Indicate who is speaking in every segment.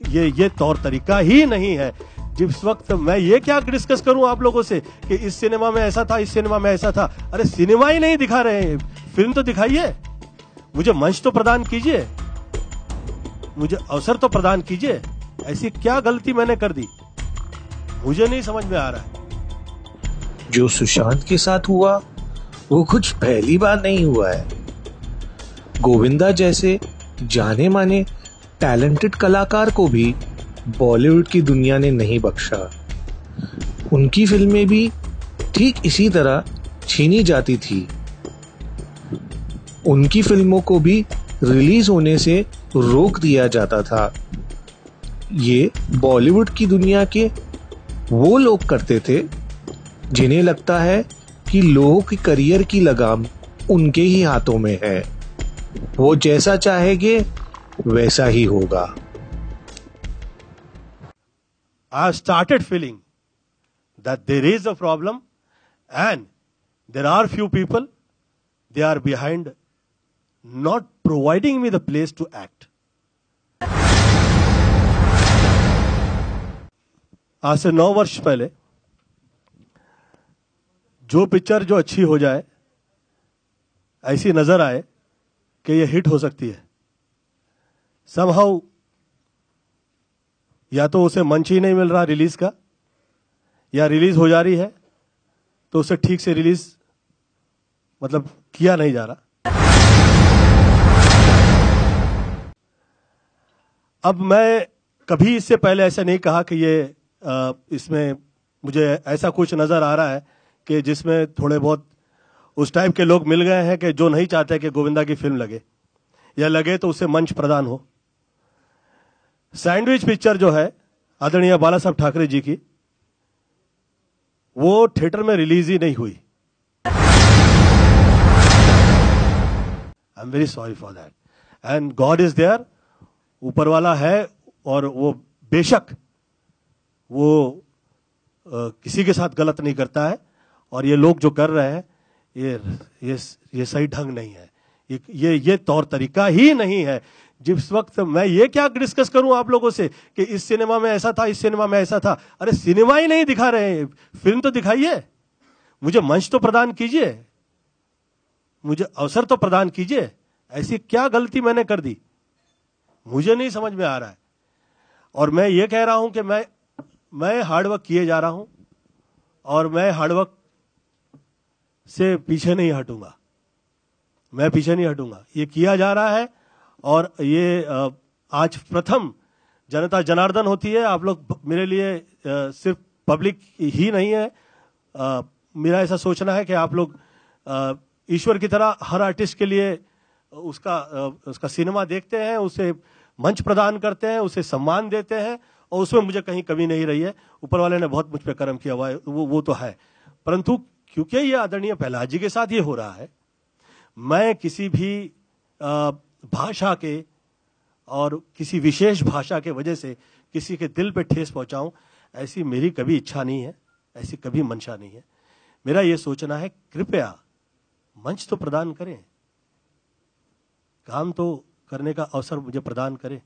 Speaker 1: ये तौर तरीका ही नहीं है। जिस वक्त मैं ये क्या डिस्कस करूं आप लोगों से कि इस सिनेमा में ऐसा था, इस सिनेमा में ऐसा था। अरे सिनेमा ही नहीं दिखा रहे हैं, फिल्म तो दिखाइए, मुझे मंच तो प्रदान कीजिए, मुझे अवसर तो प्रदान कीजिए। ऐसी क्या गलती मैंने कर दी, मुझे नहीं समझ में आ रहा है।
Speaker 2: जो सुशांत के साथ हुआ वो कुछ पहली बार नहीं हुआ है। गोविंदा जैसे जाने माने टैलेंटेड कलाकार को भी बॉलीवुड की दुनिया ने नहीं बख्शा। उनकी फिल्में भी ठीक इसी तरह छीनी जाती थी। उनकी फिल्मों को भी रिलीज होने से रोक दिया जाता था। ये बॉलीवुड की दुनिया के वो लोग करते थे जिन्हें लगता है कि लोगों की करियर की लगाम उनके ही हाथों में है, वो जैसा चाहेंगे वैसा ही होगा।
Speaker 1: I started feeling that there is a problem and there are few people, they are behind not providing me the place to act. आज से 9 वर्ष पहले जो पिक्चर जो अच्छी हो जाए, ऐसी नजर आए कि ये हिट हो सकती है, somehow या तो उसे मंच ही नहीं मिल रहा रिलीज का, या रिलीज हो जा रही है तो उसे ठीक से रिलीज मतलब किया नहीं जा रहा। अब मैं कभी इससे पहले ऐसा नहीं कहा कि ये इसमें मुझे ऐसा कुछ नजर आ रहा है कि जिसमें थोड़े बहुत उस टाइप के लोग मिल गए हैं कि जो नहीं चाहते कि गोविंदा की फिल्म लगे, या लगे तो उसे मंच प्रदान हो। सैंडविच पिक्चर जो है आदरणीय बाला साहब ठाकरे जी की, वो थिएटर में रिलीज ही नहीं हुई। I am very sorry for that and God is there, ऊपर वाला है और वो बेशक वो किसी के साथ गलत नहीं करता है, और ये लोग जो कर रहे हैं ये सही ढंग नहीं है, ये तौर तरीका ही नहीं है। जिस वक्त मैं ये क्या डिस्कस करूं आप लोगों से कि इस सिनेमा में ऐसा था, इस सिनेमा में ऐसा था। अरे सिनेमा ही नहीं दिखा रहे हैं, फिल्म तो दिखाइए, मुझे मंच तो प्रदान कीजिए, मुझे अवसर तो प्रदान कीजिए। ऐसी क्या गलती मैंने कर दी, मुझे नहीं समझ में आ रहा है। और मैं ये कह रहा हूं कि मैं हार्डवर्क किए जा रहा हूं और मैं हार्डवर्क से पीछे नहीं हटूंगा, मैं पीछे नहीं हटूंगा। ये किया जा रहा है और ये आज प्रथम जनता जनार्दन होती है। आप लोग मेरे लिए सिर्फ पब्लिक ही नहीं है, मेरा ऐसा सोचना है कि आप लोग ईश्वर की तरह हर आर्टिस्ट के लिए उसका सिनेमा देखते हैं, उसे मंच प्रदान करते हैं, उसे सम्मान देते हैं, और उसमें मुझे कहीं कमी नहीं रही है। ऊपर वाले ने बहुत मुझ पर कर्म किया हुआ है, वो तो है। परंतु क्योंकि ये आदरणीय प्रहलाद जी के साथ ये हो रहा है, मैं किसी भी भाषा के और किसी विशेष भाषा के वजह से किसी के दिल पे ठेस पहुंचाऊं, ऐसी मेरी कभी इच्छा नहीं है, ऐसी कभी मंशा नहीं है। मेरा ये सोचना है कृपया मंच तो प्रदान करें, काम तो करने का अवसर मुझे प्रदान करें।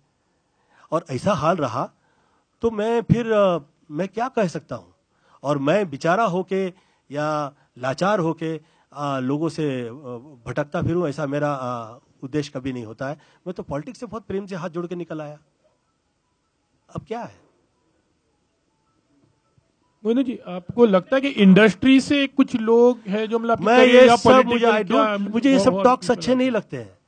Speaker 1: और ऐसा हाल रहा तो मैं मैं क्या कह सकता हूं, और मैं बेचारा होके या लाचार होके लोगों से भटकता फिरूं, ऐसा मेरा उद्देश्य कभी नहीं होता है। मैं तो पॉलिटिक्स से बहुत प्रेम से हाथ जोड़ के निकल आया, अब क्या है।
Speaker 3: मोहिनी जी, आपको लगता है कि इंडस्ट्री से कुछ लोग हैं जो मतलब
Speaker 1: मैं ये सब मुझे ये सब टॉक्स अच्छे नहीं लगते हैं।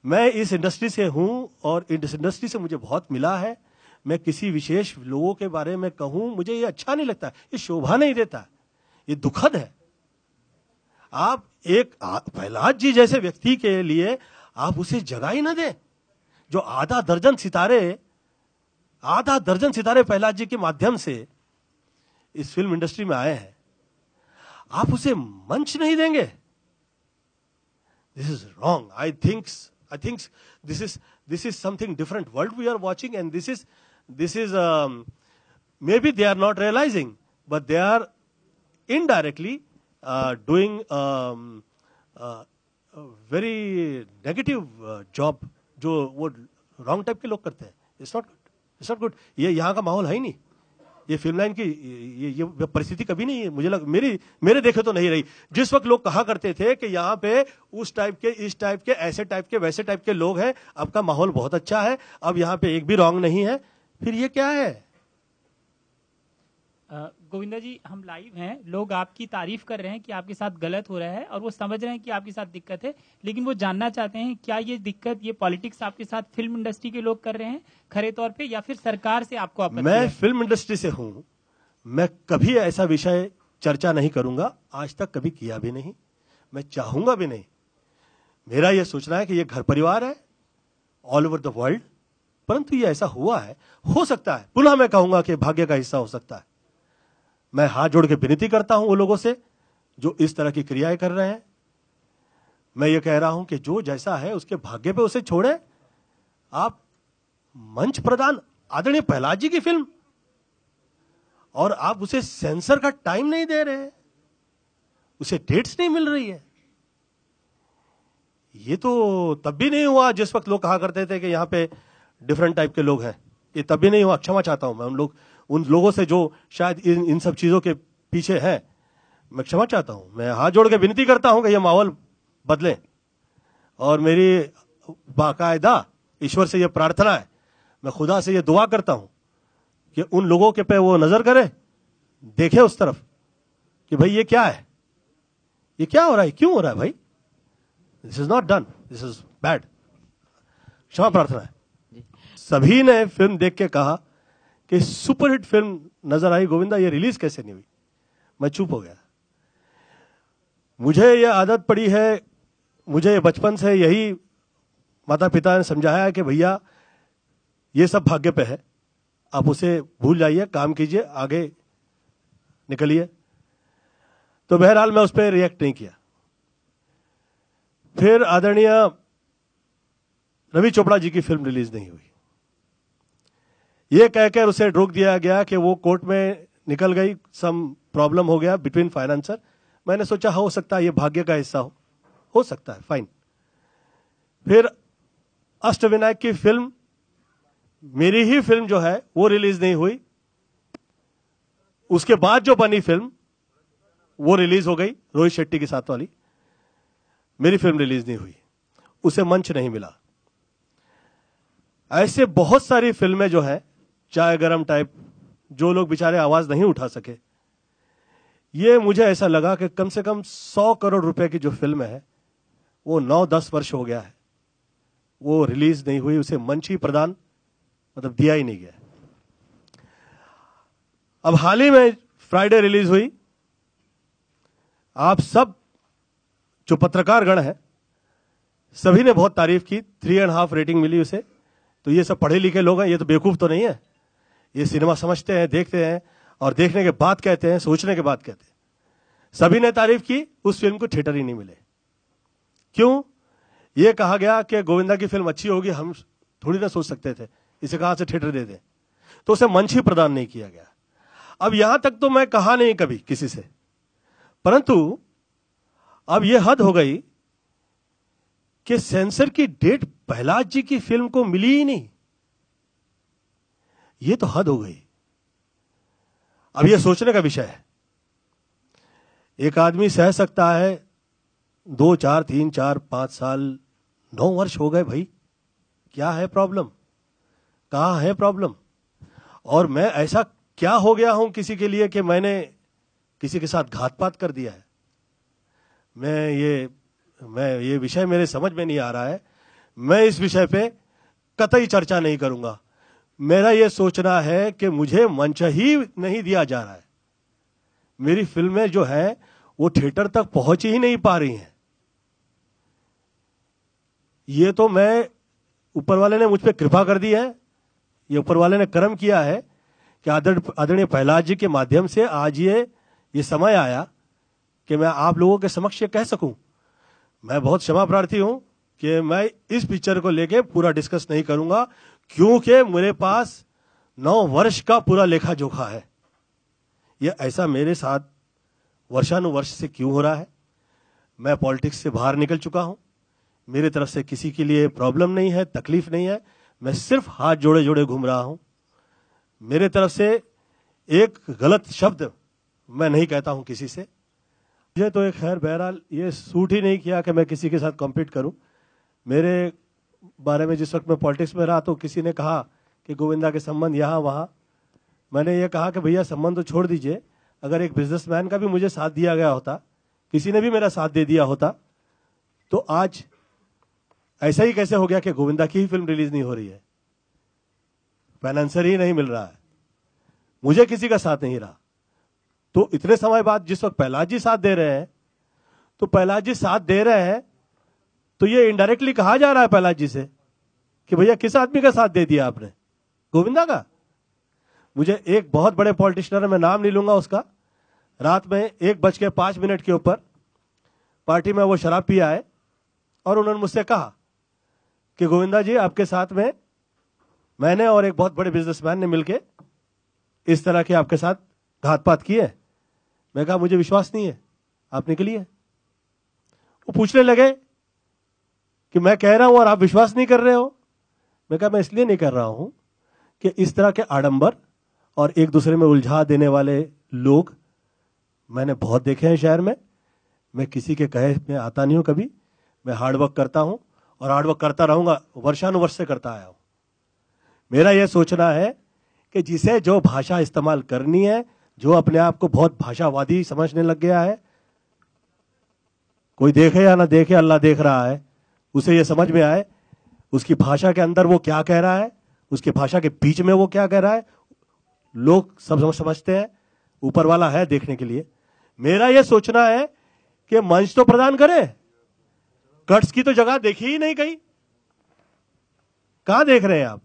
Speaker 1: मैं इस इंडस्ट्री से हूं और इस इंडस्ट्री से मुझे बहुत मिला है। मैं किसी विशेष लोगों के बारे में कहूं, मुझे ये अच्छा नहीं लगता, ये शोभा नहीं देता, ये दुखद है। आप एक प्रहलाद जी जैसे व्यक्ति के लिए आप उसे जगह ही ना दें, जो आधा दर्जन सितारे प्रहलाद जी के माध्यम से इस फिल्म इंडस्ट्री में आए हैं, आप उसे मंच नहीं देंगे। This is wrong. I think this is something different world we are watching, and this is maybe they are not realizing, but they are indirectly doing a very negative job जो वो wrong type के लोग करते हैं। It's not good. It's not good. ये यहाँ का माहौल है ही नहीं, ये फिल्म लाइन की ये परिस्थिति कभी नहीं है, मुझे लग मेरे देखे तो नहीं रही। जिस वक्त लोग कहा करते थे कि यहाँ पे उस टाइप के, इस टाइप के, ऐसे टाइप के, वैसे टाइप के लोग हैं, अब का माहौल बहुत अच्छा है, अब यहाँ पे एक भी रॉन्ग नहीं है, फिर ये क्या है?
Speaker 4: गोविंदा जी, हम लाइव हैं, लोग आपकी तारीफ कर रहे हैं कि आपके साथ गलत हो रहा है और वो समझ रहे हैं कि आपके साथ दिक्कत है, लेकिन वो जानना चाहते हैं क्या ये दिक्कत, ये पॉलिटिक्स आपके साथ फिल्म इंडस्ट्री के लोग कर रहे हैं खरे तौर पे, या फिर सरकार से आपको आपत्ति
Speaker 1: मैं
Speaker 4: है?
Speaker 1: फिल्म इंडस्ट्री से हूं, मैं कभी ऐसा विषय चर्चा नहीं करूंगा, आज तक कभी किया भी नहीं, मैं चाहूंगा भी नहीं। मेरा यह सोचना है कि यह घर परिवार है ऑल ओवर द वर्ल्ड, परंतु ये ऐसा हुआ है, हो सकता है, पुनः मैं कहूंगा कि भाग्य का हिस्सा हो सकता है। मैं हाथ जोड़ के विनती करता हूं वो लोगों से जो इस तरह की क्रियाएं कर रहे हैं। मैं ये कह रहा हूं कि जो जैसा है उसके भाग्य पे उसे छोड़े। आप मंच प्रदान, आदरणीय प्रहलाद जी की फिल्म, और आप उसे सेंसर का टाइम नहीं दे रहे हैं, उसे डेट्स नहीं मिल रही है। ये तो तब भी नहीं हुआ जिस वक्त लोग कहा करते थे कि यहां पे डिफरेंट टाइप के लोग हैं, ये तब भी नहीं हुआ। क्षमा चाहता हूं मैं उन लोगों से जो शायद इन सब चीजों के पीछे हैं, मैं क्षमा चाहता हूं। मैं हाथ जोड़ के विनती करता हूं कि यह माहौल बदले, और मेरी बाकायदा ईश्वर से यह प्रार्थना है, मैं खुदा से यह दुआ करता हूं कि उन लोगों के पे वो नजर करे, देखे उस तरफ कि भाई ये क्या है, ये क्या हो रहा है, क्यों हो रहा है भाई, this is not done, this is bad. क्षमा प्रार्थना है। सभी ने फिल्म देख के कहा कि सुपरहिट फिल्म नजर आई, गोविंदा ये रिलीज कैसे नहीं हुई? मैं चुप हो गया। मुझे यह आदत पड़ी है, मुझे बचपन से यही माता पिता ने समझाया कि भैया ये सब भाग्य पे है, आप उसे भूल जाइए, काम कीजिए, आगे निकलिए। तो बहरहाल मैं उस पर रिएक्ट नहीं किया। फिर आदरणीय रवि चोपड़ा जी की फिल्म रिलीज नहीं हुई, ये कहकर उसे रोक दिया गया कि वो कोर्ट में निकल गई, सम प्रॉब्लम हो गया बिटवीन फाइनेंसर। मैंने सोचा हो सकता है ये भाग्य का हिस्सा हो सकता है, फाइन। फिर अष्टविनायक की फिल्म, मेरी ही फिल्म जो है वो रिलीज नहीं हुई। उसके बाद जो बनी फिल्म वो रिलीज हो गई, रोहित शेट्टी के साथ वाली, मेरी फिल्म रिलीज नहीं हुई, उसे मंच नहीं मिला। ऐसे बहुत सारी फिल्में जो हैं चाय गरम टाइप, जो लोग बेचारे आवाज नहीं उठा सके, ये मुझे ऐसा लगा कि कम से कम 100 करोड़ रुपए की जो फिल्म है वो 9-10 वर्ष हो गया है, वो रिलीज नहीं हुई, उसे मंच ही प्रदान मतलब दिया ही नहीं गया। अब हाल ही में फ्राइडे रिलीज हुई, आप सब जो पत्रकार गण है सभी ने बहुत तारीफ की, 3.5 रेटिंग मिली उसे। तो ये सब पढ़े लिखे लोग हैं, ये तो बेवकूफ तो नहीं है, ये सिनेमा समझते हैं, देखते हैं, और देखने के बाद कहते हैं, सोचने के बाद कहते हैं। सभी ने तारीफ की, उस फिल्म को थिएटर ही नहीं मिले। क्यों? ये कहा गया कि गोविंदा की फिल्म अच्छी होगी, हम थोड़ी ना सोच सकते थे इसे कहां से थिएटर दे दें, तो उसे मंच ही प्रदान नहीं किया गया। अब यहां तक तो मैं कहा नहीं कभी किसी से, परंतु अब यह हद हो गई कि सेंसर की डेट प्रहलाद जी की फिल्म को मिली ही नहीं। यह तो हद हो गई। अब यह सोचने का विषय है, एक आदमी सह सकता है 2, 4, 3, 4, 5 साल, 9 वर्ष हो गए भाई, क्या है प्रॉब्लम, कहां है प्रॉब्लम? और मैं ऐसा क्या हो गया हूं किसी के लिए कि मैंने किसी के साथ घातपात कर दिया है? मैं ये विषय मेरे समझ में नहीं आ रहा है। मैं इस विषय पे कतई चर्चा नहीं करूंगा। मेरा यह सोचना है कि मुझे मंच ही नहीं दिया जा रहा है, मेरी फिल्में जो है वो थिएटर तक पहुंच ही नहीं पा रही हैं। ये तो मैं, ऊपर वाले ने मुझ पे कृपा कर दी है, ये ऊपर वाले ने कर्म किया है कि आदरणीय प्रहलाद जी के माध्यम से आज ये समय आया कि मैं आप लोगों के समक्ष ये कह सकूं। मैं बहुत क्षमा प्रार्थी हूं कि मैं इस पिक्चर को लेके पूरा डिस्कस नहीं करूंगा, क्योंकि मेरे पास 9 वर्ष का पूरा लेखा जोखा है। यह ऐसा मेरे साथ वर्षानुवर्ष से क्यों हो रहा है? मैं पॉलिटिक्स से बाहर निकल चुका हूं, मेरी तरफ से किसी के लिए प्रॉब्लम नहीं है, तकलीफ नहीं है। मैं सिर्फ हाथ जोड़े जोड़े घूम रहा हूं मेरे तरफ से एक गलत शब्द मैं नहीं कहता हूं किसी से। मुझे तो एक खैर बहरहाल ये सूट ही नहीं किया कि मैं किसी के साथ कॉम्पीट करूं। मेरे बारे में जिस वक्त मैं पॉलिटिक्स में रहा तो किसी ने कहा कि गोविंदा के संबंध यहाँ वहाँ। मैंने ये कहा कि भैया संबंध तो छोड़ दीजिए, अगर एक बिजनेसमैन का भी मुझे साथ दिया गया होता, किसी ने भी मेरा साथ दे दिया होता, तो आज ऐसा ही कैसे हो गया कि गोविंदा की ही फिल्म रिलीज नहीं हो रही है, फाइनेंसर ही नहीं मिल रहा है, मुझे किसी का साथ नहीं रहा। तो इतने समय बाद जिस वक्त प्रहलाद जी साथ दे रहे हैं, तो प्रहलाद जी साथ दे रहे हैं तो ये इनडायरेक्टली कहा जा रहा है प्रहलाद जी से कि भैया किस आदमी का साथ दे दिया आपने, गोविंदा का। मुझे एक बहुत बड़े पॉलिटिशियन है, मैं नाम नहीं लूंगा उसका, रात में 1:05 के ऊपर पार्टी में वो शराब पी आए और उन्होंने मुझसे कहा कि गोविंदा जी आपके साथ में मैंने और एक बहुत बड़े बिजनेसमैन ने मिलके इस तरह के आपके साथ घात-पात किए। मैं कहा मुझे विश्वास नहीं है, आप निकलिए। वो पूछने लगे कि मैं कह रहा हूं और आप विश्वास नहीं कर रहे हो। मैं कहा मैं इसलिए नहीं कर रहा हूं कि इस तरह के आडंबर और एक दूसरे में उलझा देने वाले लोग मैंने बहुत देखे हैं शहर में। मैं किसी के कहे में आता नहीं हूं कभी, मैं हार्डवर्क करता हूं और हार्डवर्क करता रहूंगा, वर्षानुवर्ष से करता आया हूं। मेरा यह सोचना है कि जिसे जो भाषा इस्तेमाल करनी है, जो अपने आप को बहुत भाषावादी समझने लग गया है, कोई देखे या ना देखे अल्लाह देख रहा है, उसे यह समझ में आए उसकी भाषा के अंदर वो क्या कह रहा है, उसकी भाषा के बीच में वो क्या कह रहा है। लोग सब समझते हैं, ऊपर वाला है देखने के लिए। मेरा यह सोचना है कि मंच तो प्रदान करें, कट्स की तो जगह देखी ही नहीं कहीं। कहां देख रहे हैं आप?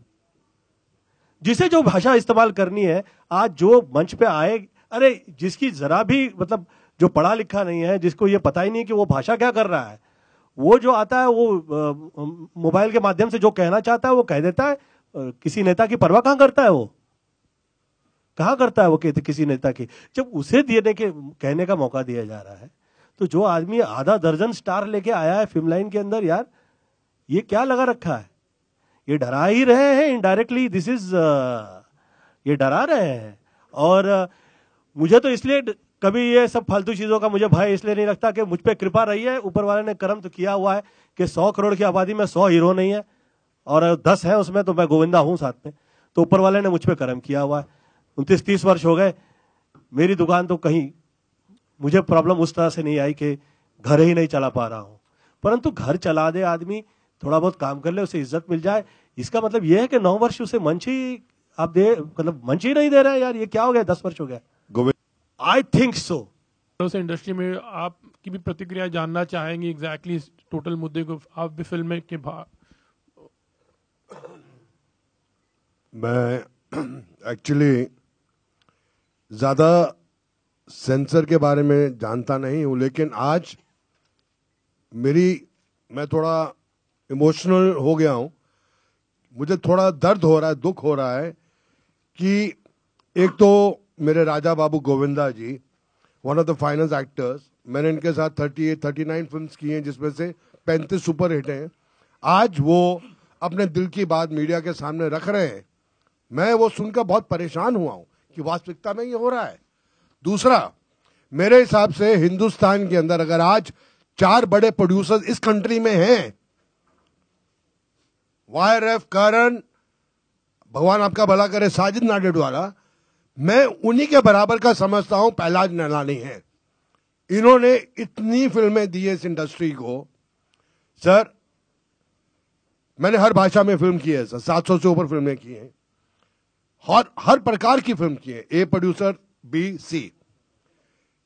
Speaker 1: जिसे जो भाषा इस्तेमाल करनी है, आज जो मंच पे आए, अरे जिसकी जरा भी मतलब जो पढ़ा लिखा नहीं है, जिसको ये पता ही नहीं कि वो भाषा क्या कर रहा है, वो जो आता है वो मोबाइल के माध्यम से जो कहना चाहता है वो कह देता है। किसी नेता की परवाह कहां करता है, वो कहां करता है वो किसी नेता की, जब उसे देने के कहने का मौका दिया जा रहा है। तो जो आदमी आधा दर्जन स्टार लेके आया है फिल्म लाइन के अंदर, यार ये क्या लगा रखा है? ये डरा ही रहे हैं इनडायरेक्टली, दिस इज ये डरा रहे हैं। और मुझे तो इसलिए कभी ये सब फालतू चीजों का मुझे भय इसलिए नहीं लगता कि मुझ पे कृपा रही है, ऊपर वाले ने कर्म तो किया हुआ है कि 100 करोड़ की आबादी में 100 हीरो नहीं है और 10 है उसमें, तो मैं गोविंदा हूं साथ में। तो ऊपर वाले ने मुझ पे कर्म किया हुआ है। 29-30 वर्ष हो गए, मेरी दुकान तो कहीं मुझे प्रॉब्लम उस तरह से नहीं आई कि घर ही नहीं चला पा रहा हूं, परंतु घर चला दे आदमी, थोड़ा बहुत काम कर ले, उसे इज्जत मिल जाए। इसका मतलब यह है कि 9 वर्ष उसे मंच ही आप दे, मतलब मंच ही नहीं दे रहे हैं। यार ये क्या हो गया, 10 वर्ष हो गया। I think so.
Speaker 3: से इंडस्ट्री में आपकी भी प्रतिक्रिया जानना चाहेंगे एग्जैक्टली इस टोटल मुद्दे को, आप भी फिल्म के
Speaker 5: मैं एक्चुअली ज्यादा सेंसर के बारे में जानता नहीं हूं, लेकिन आज मैं थोड़ा इमोशनल हो गया हूं। मुझे थोड़ा दर्द हो रहा है, दुख हो रहा है कि एक तो मेरे Raja Babu Govinda ji, one of the finest actors, मैंने इनके साथ 39 फिल्म्स की हैं, जिसमें से 35 सुपर हिट हैं। आज वो अपने दिल की बात मीडिया के सामने रख रहे हैं। मैं वो सुनकर बहुत परेशान हुआ हूं कि वास्तविकता में ये हो रहा है। दूसरा, मेरे हिसाब से हिंदुस्तान के अंदर अगर आज 4 बड़े प्रोड्यूसर्स इस कंट्री में हैं, YRF, करण, भगवान आपका भला करे, साजिद नाडियाडवाला, मैं उन्हीं के बराबर का समझता हूं प्रहलाद नैलानी है। इन्होंने इतनी फिल्में दी है इस इंडस्ट्री को। सर मैंने हर भाषा में फिल्म की है सर, 700 से ऊपर फिल्में की हैं, हर प्रकार की फिल्म की है, ए प्रोड्यूसर, बी, सी।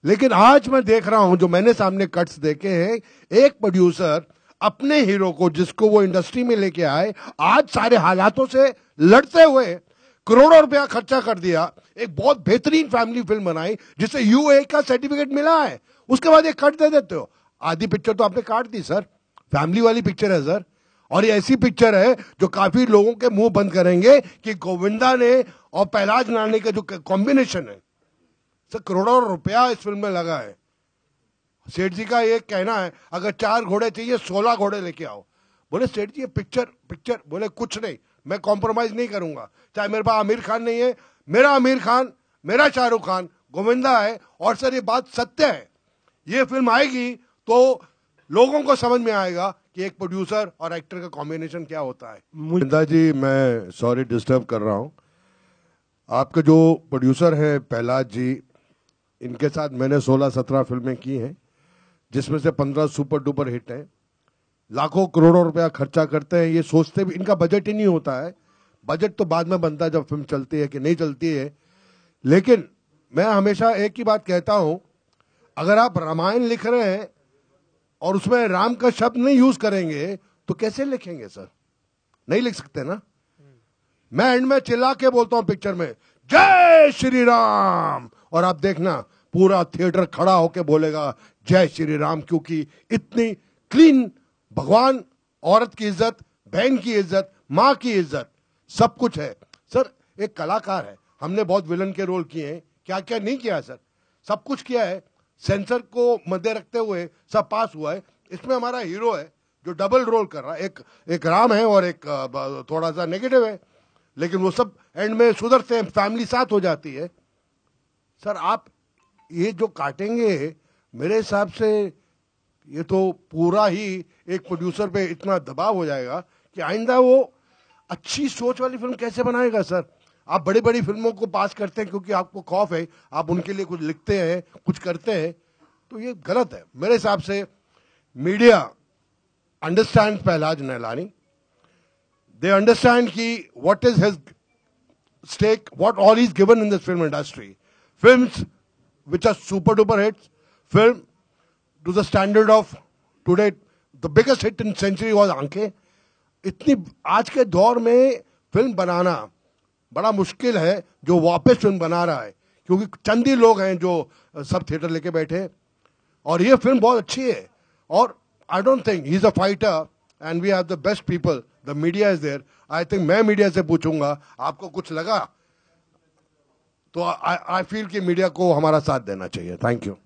Speaker 5: लेकिन आज मैं देख रहा हूं, जो मैंने सामने कट्स देखे हैं, एक प्रोड्यूसर अपने हीरो को, जिसको वो इंडस्ट्री में लेके आए, आज सारे हालातों से लड़ते हुए करोड़ों रुपया खर्चा कर दिया, एक बहुत बेहतरीन फैमिली फिल्म बनाई जिसे UA का सर्टिफिकेट मिला है, उसके बाद एक कट दे देते हो। आधी पिक्चर तो आपने काट दी सर, फैमिली वाली पिक्चर है सर, और ये ऐसी पिक्चर है जो काफी लोगों के मुंह बंद करेंगे कि गोविंदा ने और प्रहलाद नैलानी का जो कॉम्बिनेशन है सर, करोड़ों रुपया इस फिल्म में लगा है। सेठ जी का ये कहना है, अगर 4 घोड़े चाहिए 16 घोड़े लेके आओ। बोले सेठ जी ये पिक्चर, बोले कुछ नहीं, मैं कॉम्प्रोमाइज नहीं करूंगा, चाहे मेरे पास आमिर खान नहीं है, मेरा आमिर खान, मेरा शाहरुख खान, गोविंदा है। और सर ये बात सत्य है, ये फिल्म आएगी तो लोगों को समझ में आएगा कि एक प्रोड्यूसर और एक्टर का कॉम्बिनेशन क्या होता है। गोविंदा जी, मैं सॉरी डिस्टर्ब कर रहा हूं। आपके जो प्रोड्यूसर हैं प्रहलाद जी, इनके साथ मैंने 16-17 फिल्में की हैं, जिसमें से 15 सुपर डुपर हिट हैं। लाखों करोड़ों रुपया खर्चा करते हैं, ये सोचते भी इनका बजट ही नहीं होता है। बजट तो बाद में बनता है जब फिल्म चलती है कि नहीं चलती है। लेकिन मैं हमेशा एक ही बात कहता हूं, अगर आप रामायण लिख रहे हैं और उसमें राम का शब्द नहीं यूज करेंगे तो कैसे लिखेंगे सर? नहीं लिख सकते ना। मैं एंड में चिल्ला के बोलता हूं पिक्चर में, जय श्री राम, और आप देखना पूरा थिएटर खड़ा होके बोलेगा जय श्री राम, क्योंकि इतनी क्लीन भगवान, औरत की इज्जत, बहन की इज्जत, मां की इज्जत, सब कुछ है। सर एक कलाकार है, हमने बहुत विलन के रोल किए हैं, क्या क्या नहीं किया है सर, सब कुछ किया है। सेंसर को मध्य रखते हुए सब पास हुआ है। इसमें हमारा हीरो है जो डबल रोल कर रहा है, एक राम है और एक थोड़ा सा नेगेटिव है, लेकिन वो सब एंड में सुधरते हैं, फैमिली साथ हो जाती है। सर आप ये जो काटेंगे, मेरे हिसाब से ये तो पूरा ही एक प्रोड्यूसर पे इतना दबाव हो जाएगा कि आइंदा वो अच्छी सोच वाली फिल्म कैसे बनाएगा सर? आप बड़ी बड़ी फिल्मों को पास करते हैं क्योंकि आपको खौफ है, आप उनके लिए कुछ लिखते हैं, कुछ करते हैं, तो ये गलत है मेरे हिसाब से। Media understand Prahlad Nailani, they understand कि what is his stake, what all he's given in this film industry. Films which are super duper hits, film to the standard of today, the biggest hit in century was आंखें। इतनी आज के दौर में film बनाना बड़ा मुश्किल है जो वापस फिल्म बना रहा है, क्योंकि चंद ही लोग हैं जो सब थिएटर लेके बैठे, और ये फिल्म बहुत अच्छी है। और I don't think he is a fighter and we have the best people, the media is there. I think मैं मीडिया से पूछूंगा आपको कुछ लगा तो आई फील कि मीडिया को हमारा साथ देना चाहिए। Thank you.